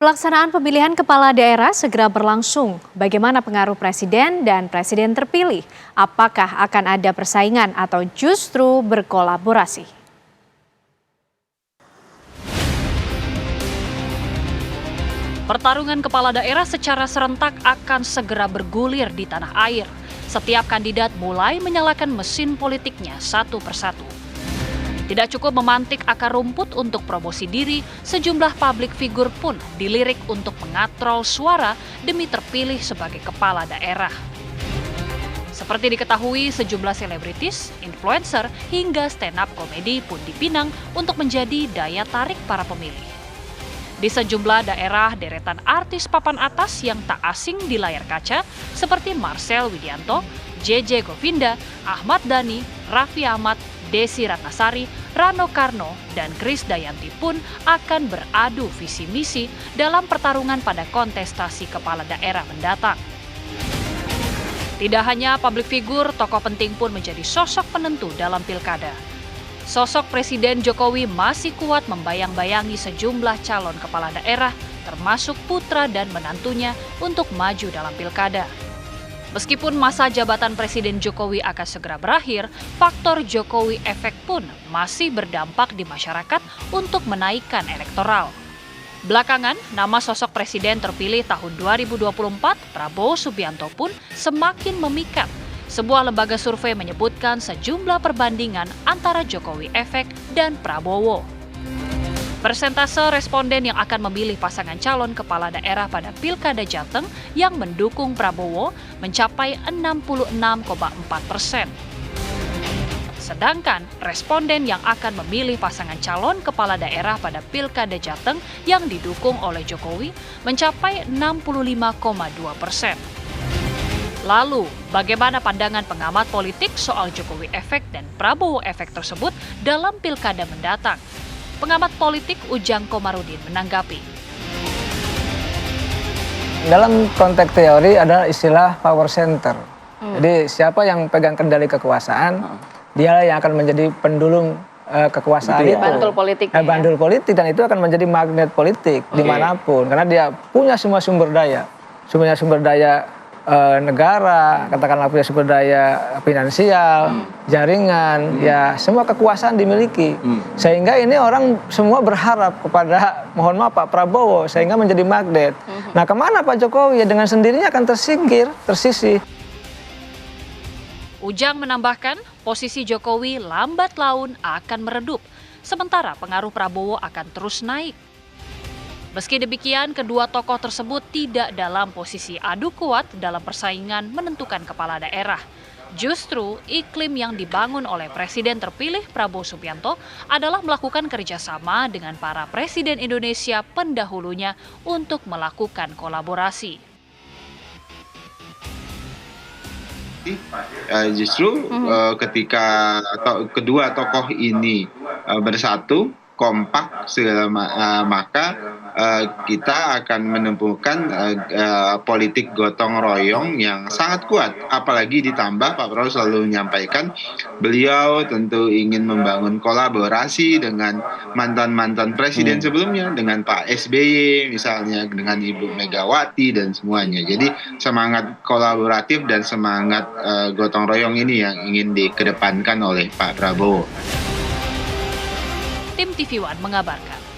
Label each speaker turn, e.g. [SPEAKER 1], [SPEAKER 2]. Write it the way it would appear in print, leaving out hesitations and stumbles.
[SPEAKER 1] Pelaksanaan pemilihan kepala daerah segera berlangsung. Bagaimana pengaruh presiden dan presiden terpilih? Apakah akan ada persaingan atau justru berkolaborasi?
[SPEAKER 2] Pertarungan kepala daerah secara serentak akan segera bergulir di tanah air. Setiap kandidat mulai menyalakan mesin politiknya satu persatu. Tidak cukup memantik akar rumput untuk promosi diri, sejumlah publik figur pun dilirik untuk mengatrol suara demi terpilih sebagai kepala daerah. Seperti diketahui, sejumlah selebritis, influencer, hingga stand-up komedi pun dipinang untuk menjadi daya tarik para pemilih. Di sejumlah daerah, deretan artis papan atas yang tak asing di layar kaca seperti Marcel Widianto, JJ Govinda, Ahmad Dhani, Raffi Ahmad, Desi Ratnasari, Rano Karno, dan Krisdayanti pun akan beradu visi misi dalam pertarungan pada kontestasi kepala daerah mendatang. Tidak hanya publik figur, tokoh penting pun menjadi sosok penentu dalam pilkada. Sosok Presiden Jokowi masih kuat membayang-bayangi sejumlah calon kepala daerah, termasuk putra dan menantunya untuk maju dalam pilkada. Meskipun masa jabatan Presiden Jokowi akan segera berakhir, faktor Jokowi efek pun masih berdampak di masyarakat untuk menaikkan elektoral. Belakangan, nama sosok Presiden terpilih tahun 2024, Prabowo Subianto pun semakin memikat. Sebuah lembaga survei menyebutkan sejumlah perbandingan antara Jokowi efek dan Prabowo. Persentase responden yang akan memilih pasangan calon kepala daerah pada Pilkada Jateng yang mendukung Prabowo mencapai 66,4%. Sedangkan responden yang akan memilih pasangan calon kepala daerah pada Pilkada Jateng yang didukung oleh Jokowi mencapai 65,2%. Lalu, bagaimana pandangan pengamat politik soal Jokowi efek dan Prabowo efek tersebut dalam Pilkada mendatang? Pengamat politik Ujang Komarudin menanggapi.
[SPEAKER 3] Dalam konteks teori ada istilah power center. Jadi siapa yang pegang kendali kekuasaan, dia yang akan menjadi pendulum kekuasaan itu.
[SPEAKER 4] Bandul politik.
[SPEAKER 3] Bandul politik, dan itu akan menjadi magnet politik dimanapun. Karena dia punya semua sumber daya. Sumber daya negara, katakanlah punya sumber daya finansial, jaringan, ya semua kekuasaan dimiliki. Sehingga ini orang semua berharap kepada, mohon maaf, Pak Prabowo, sehingga menjadi magnet. Nah, kemana Pak Jokowi? Ya dengan sendirinya akan tersisih.
[SPEAKER 2] Ujang menambahkan, posisi Jokowi lambat laun akan meredup, sementara pengaruh Prabowo akan terus naik. Meski demikian, kedua tokoh tersebut tidak dalam posisi adu kuat dalam persaingan menentukan kepala daerah. Justru, iklim yang dibangun oleh Presiden terpilih Prabowo Subianto adalah melakukan kerjasama dengan para Presiden Indonesia pendahulunya untuk melakukan kolaborasi.
[SPEAKER 5] Ketika kedua tokoh ini bersatu, kompak segala maka kita akan menemukan politik gotong royong yang sangat kuat. Apalagi ditambah Pak Prabowo selalu menyampaikan beliau tentu ingin membangun kolaborasi dengan mantan-mantan presiden sebelumnya, dengan Pak SBY misalnya, dengan Ibu Megawati dan semuanya. Jadi semangat kolaboratif dan semangat gotong royong ini yang ingin dikedepankan oleh Pak Prabowo.
[SPEAKER 2] Tim TV One mengabarkan.